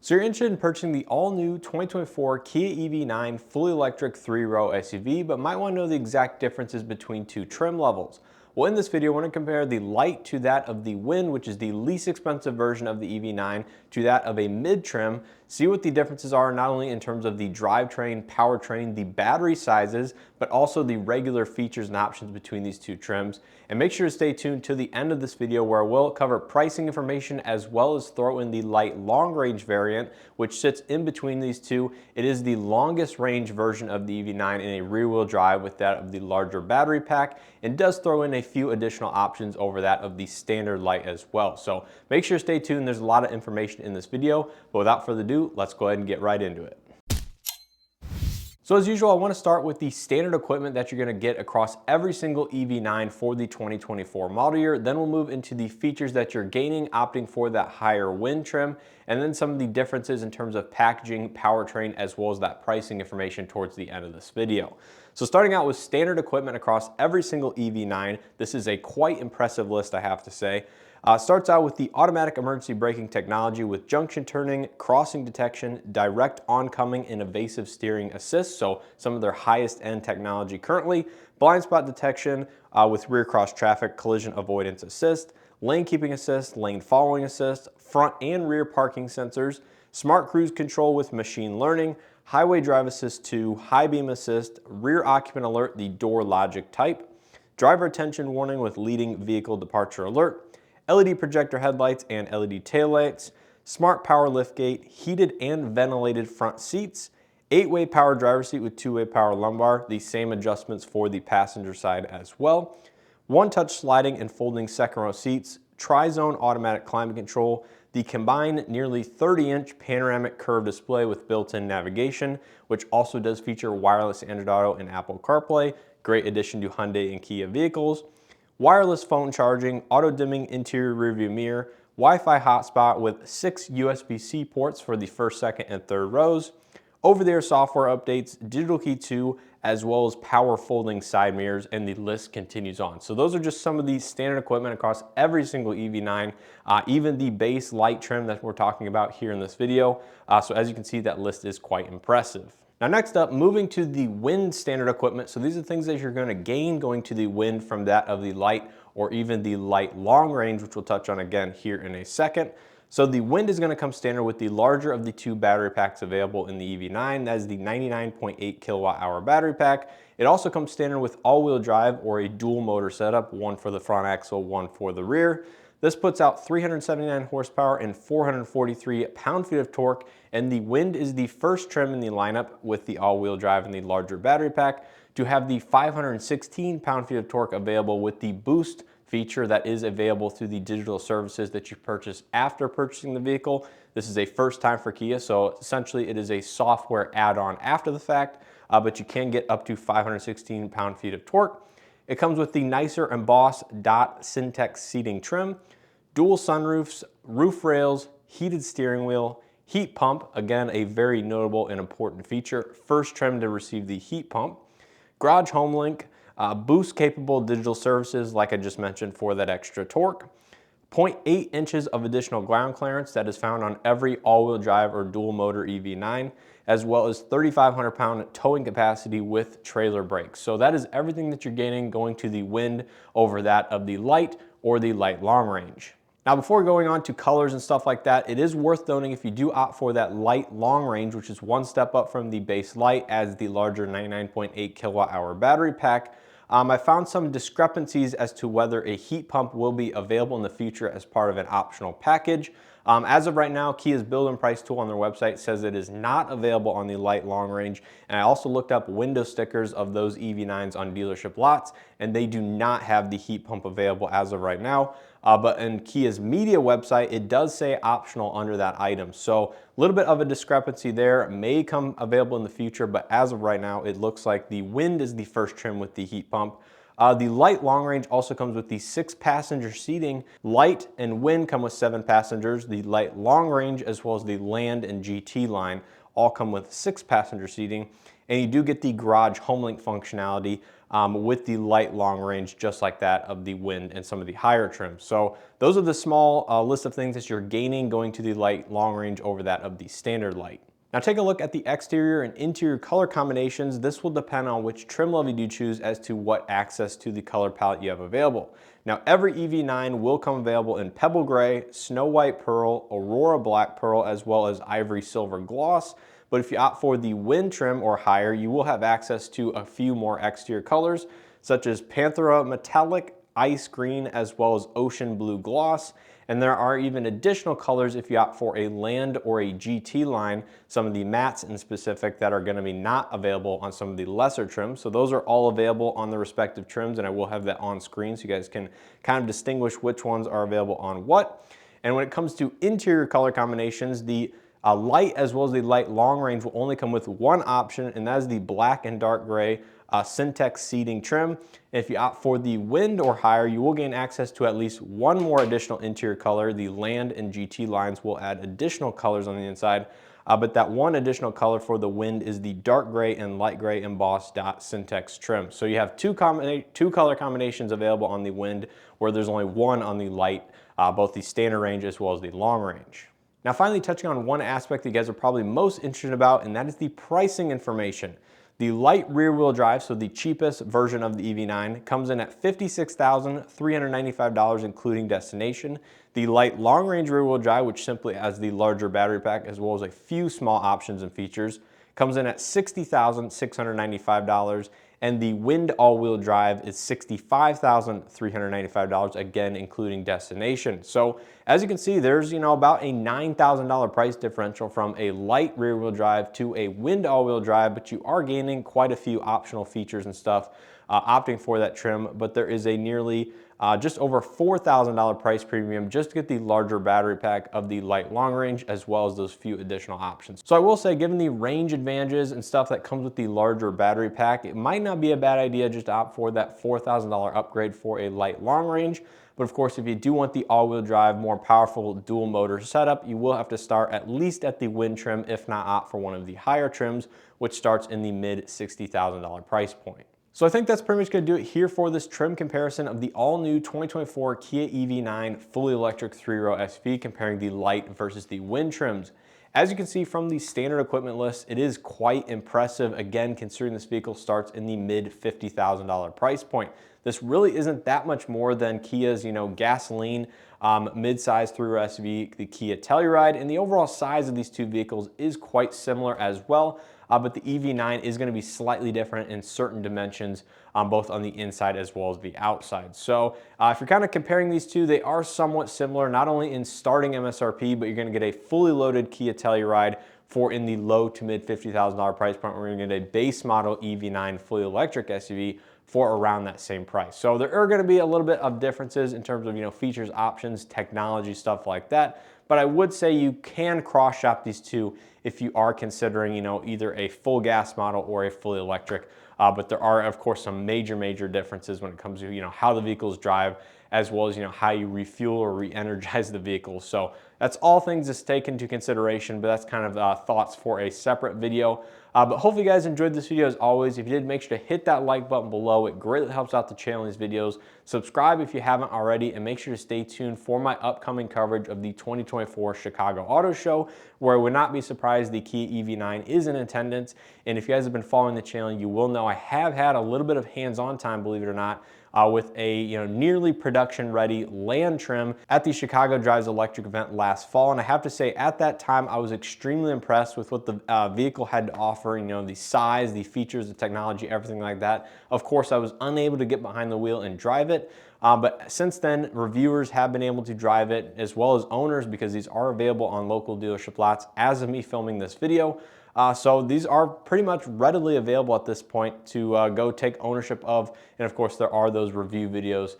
So you're interested in purchasing the all-new 2024 Kia EV9 fully electric 3-row SUV, but might want to know the exact differences between two trim levels. Well, in this video, we're going to compare the Light to that of the Wind, which is the least expensive version of the EV9, to that of a mid-trim, see what the differences are not only in terms of the drivetrain, powertrain, the battery sizes, but also the regular features and options between these two trims. And make sure to stay tuned to the end of this video where we'll cover pricing information as well as throw in the Light long-range variant, which sits in between these two. It is the longest range version of the EV9 in a rear-wheel drive with that of the larger battery pack, and does throw in a few additional options over that of the standard Light as well. So make sure to stay tuned. There's a lot of information in this video, but without further ado, let's go ahead and get right into it. So as usual, I want to start with the standard equipment that you're going to get across every single EV9 for the 2024 model year. Then we'll move into the features that you're gaining, opting for that higher Wind trim, and then some of the differences in terms of packaging, powertrain, as well as that pricing information towards the end of this video. So starting out with standard equipment across every single EV9, this is a quite impressive list, I have to say. Starts out with the automatic emergency braking technology with junction turning, crossing detection, direct oncoming and evasive steering assist, so some of their highest end technology currently, blind spot detection with rear cross traffic collision avoidance assist, lane keeping assist, lane following assist, front and rear parking sensors, smart cruise control with machine learning, highway drive assist 2, high beam assist, rear occupant alert, the door logic type, driver attention warning with leading vehicle departure alert, LED projector headlights and LED taillights, smart power liftgate, heated and ventilated front seats, 8-way power driver seat with 2-way power lumbar, the same adjustments for the passenger side as well, one-touch sliding and folding second row seats, tri-zone automatic climate control, the combined nearly 30-inch panoramic curved display with built-in navigation, which also does feature wireless Android Auto and Apple CarPlay, great addition to Hyundai and Kia vehicles, wireless phone charging, auto-dimming interior rearview mirror, Wi-Fi hotspot with 6 USB-C ports for the first, second, and third rows, over-the-air software updates, digital key 2, as well as power folding side mirrors, and the list continues on. So those are just some of the standard equipment across every single EV9, even the base Light trim that we're talking about here in this video. So as you can see, that list is quite impressive. Now next up, moving to the Wind standard equipment. So these are things that you're going to gain going to the Wind from that of the Light or even the Light long range, which we'll touch on again here in a second. So the Wind is going to come standard with the larger of the two battery packs available in the EV9. That is the 99.8 kilowatt hour battery pack. It also comes standard with all-wheel drive or a dual motor setup, one for the front axle, one for the rear. This puts out 379 horsepower and 443 pound-feet of torque, and the Wind is the first trim in the lineup with the all-wheel drive and the larger battery pack to have the 516 pound-feet of torque available with the boost feature that is available through the digital services that you purchase after purchasing the vehicle. This is a first time for Kia, so essentially it is a software add-on after the fact, but you can get up to 516 pound-feet of torque. It comes with the nicer embossed dot Syntex seating trim, dual sunroofs, roof rails, heated steering wheel, heat pump, again a very notable and important feature, first trim to receive the heat pump, garage home link, boost capable digital services like I just mentioned for that extra torque, 0.8 inches of additional ground clearance that is found on every all-wheel drive or dual motor EV9, as well as 3,500 pound towing capacity with trailer brakes. So that is everything that you're gaining going to the Wind over that of the Light or the Light long range. Now before going on to colors and stuff like that, it is worth noting if you do opt for that Light long range, which is one step up from the base Light as the larger 99.8 kilowatt hour battery pack, I found some discrepancies as to whether a heat pump will be available in the future as part of an optional package. As of right now, Kia's build and price tool on their website says it is not available on the Light long range, and I also looked up window stickers of those EV9s on dealership lots, and they do not have the heat pump available as of right now. But in Kia's media website, it does say optional under that item. So a little bit of a discrepancy there, may come available in the future, but as of right now, it looks like the Wind is the first trim with the heat pump. The Light long range also comes with the 6-passenger seating. Light and Wind come with 7 passengers. The Light long range as well as the Land and GT line all come with 6-passenger seating. And you do get the garage HomeLink functionality with the Light long range, just like that of the Wind and some of the higher trims. So those are the small list of things that you're gaining going to the Light long range over that of the standard Light. Now take a look at the exterior and interior color combinations. This will depend on which trim level you do choose as to what access to the color palette you have available. Now every EV9 will come available in Pebble Gray, Snow White Pearl, Aurora Black Pearl, as well as Ivory Silver Gloss. But if you opt for the Wind trim or higher, you will have access to a few more exterior colors, such as Panthera Metallic, Ice Green, as well as Ocean Blue Gloss. And there are even additional colors if you opt for a Land or a GT line, some of the mattes in specific that are going to be not available on some of the lesser trims. So those are all available on the respective trims, and I will have that on screen so you guys can kind of distinguish which ones are available on what. And when it comes to interior color combinations, the Light as well as the Light long range will only come with one option, and that is the black and dark gray Syntex seating trim. If you opt for the Wind or higher, you will gain access to at least one more additional interior color. The Land and GT lines will add additional colors on the inside, but that one additional color for the Wind is the dark gray and light gray embossed dot Syntex trim. So you have two color combinations available on the Wind, where there's only one on the Light, both the standard range as well as the long range. Now finally, touching on one aspect that you guys are probably most interested about, and that is the pricing information. The Light rear-wheel drive, so the cheapest version of the EV9, comes in at $56,395 including destination. The Light long-range rear-wheel drive, which simply has the larger battery pack as well as a few small options and features, comes in at $60,695. And the Wind all-wheel drive is $65,395, again including destination. So as you can see, there's about a $9,000 price differential from a Light rear-wheel drive to a Wind all-wheel drive, but you are gaining quite a few optional features and stuff opting for that trim. But there is a nearly just over $4,000 price premium just to get the larger battery pack of the Light long range as well as those few additional options. So I will say, given the range advantages and stuff that comes with the larger battery pack, it might not be a bad idea just to opt for that $4,000 upgrade for a Light long range. But of course, if you do want the all-wheel drive, more powerful dual motor setup, you will have to start at least at the Wind trim, if not opt for one of the higher trims, which starts in the mid $60,000 price point. So I think that's pretty much going to do it here for this trim comparison of the all-new 2024 Kia EV9 fully electric 3-row SUV comparing the Light versus the Wind trims. As you can see from the standard equipment list, it is quite impressive, again, considering this vehicle starts in the mid $50,000 price point. This really isn't that much more than Kia's, gasoline mid-size 3-row SUV, the Kia Telluride, and the overall size of these two vehicles is quite similar as well. But the EV9 is going to be slightly different in certain dimensions, both on the inside as well as the outside. So if you're kind of comparing these two, they are somewhat similar, not only in starting MSRP, but you're going to get a fully loaded Kia Telluride for in the low to mid $50,000 price point. We're going to get a base model EV9 fully electric SUV for around that same price. So there are going to be a little bit of differences in terms of features, options, technology, stuff like that. But I would say you can cross shop these two if you are considering either a full gas model or a fully electric. But there are of course some major differences when it comes to how the vehicles drive, as well as how you refuel or re-energize the vehicle. So that's all things to take into consideration, but that's kind of thoughts for a separate video. But hopefully you guys enjoyed this video as always. If you did, make sure to hit that like button below. It greatly helps out the channel in these videos. Subscribe if you haven't already, and make sure to stay tuned for my upcoming coverage of the 2024 Chicago Auto Show, where I would not be surprised the Kia EV9 is in attendance. And if you guys have been following the channel, you will know I have had a little bit of hands-on time, believe it or not, with a nearly production-ready Land trim at the Chicago Drives Electric event last fall. And I have to say, at that time, I was extremely impressed with what the vehicle had to offer, the size, the features, the technology, everything like that. Of course, I was unable to get behind the wheel and drive it. But since then, reviewers have been able to drive it, as well as owners, because these are available on local dealership lots as of me filming this video. So these are pretty much readily available at this point to go take ownership of. And of course, there are those review videos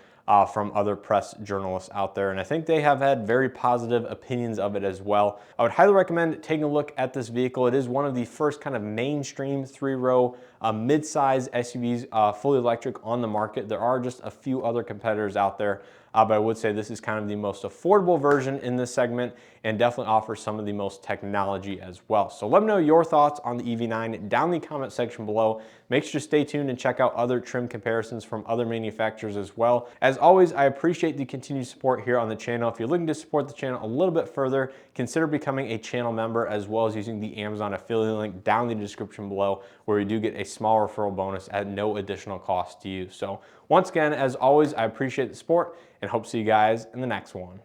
from other press journalists out there, and I think they have had very positive opinions of it as well. I would highly recommend taking a look at this vehicle. It is one of the first kind of mainstream three-row mid-size SUVs fully electric on the market. There are just a few other competitors out there, but I would say this is kind of the most affordable version in this segment and definitely offers some of the most technology as well. So let me know your thoughts on the EV9 down in the comment section below. Make sure to stay tuned and check out other trim comparisons from other manufacturers as well. As always, I appreciate the continued support here on the channel. If you're looking to support the channel a little bit further, consider becoming a channel member as well as using the Amazon affiliate link down in the description below, where you do get a small referral bonus at no additional cost to you. So once again, as always, I appreciate the support and hope to see you guys in the next one.